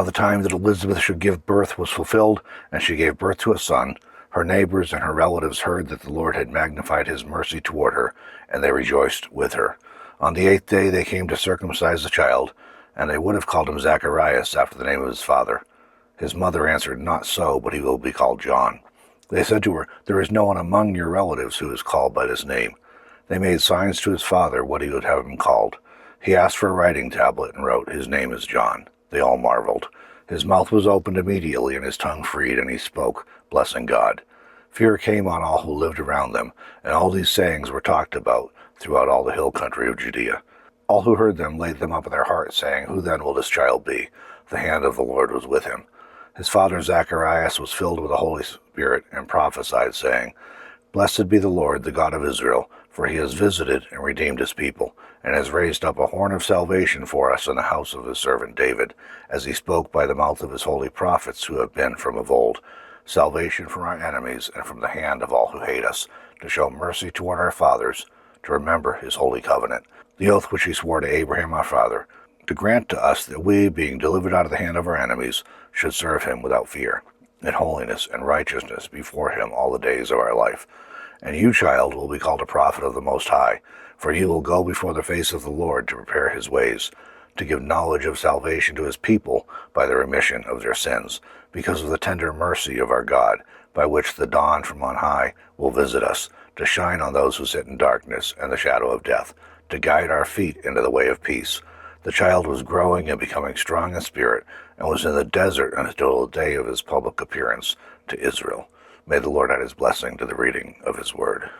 Now the time that Elizabeth should give birth was fulfilled, and she gave birth to a son. Her neighbors and her relatives heard that the Lord had magnified his mercy toward her, and they rejoiced with her. On the 8th day they came to circumcise the child, and they would have called him Zacharias after the name of his father. His mother answered, "Not so, but he will be called John." They said to her, "There is no one among your relatives who is called by this name." They made signs to his father what he would have him called. He asked for a writing tablet and wrote, "His name is John." They all marveled. His mouth was opened immediately, and his tongue freed, and he spoke, blessing God. Fear came on all who lived around them, and all these sayings were talked about throughout all the hill country of Judea. All who heard them laid them up in their hearts, saying, "Who then will this child be?" The hand of the Lord was with him. His father Zacharias was filled with the Holy Spirit and prophesied, saying, "Blessed be the Lord, the God of Israel, for he has visited and redeemed his people, and has raised up a horn of salvation for us in the house of his servant David, as he spoke by the mouth of his holy prophets who have been from of old, salvation from our enemies and from the hand of all who hate us, to show mercy toward our fathers, to remember his holy covenant, the oath which he swore to Abraham our father, to grant to us that we, being delivered out of the hand of our enemies, should serve him without fear, in holiness and righteousness before him all the days of our life. And you, child, will be called a prophet of the Most High, for you will go before the face of the Lord to prepare his ways, to give knowledge of salvation to his people by the remission of their sins, because of the tender mercy of our God, by which the dawn from on high will visit us, to shine on those who sit in darkness and the shadow of death, to guide our feet into the way of peace. The child was growing and becoming strong in spirit, and was in the desert until the day of his public appearance to Israel. May the Lord add his blessing to the reading of his word.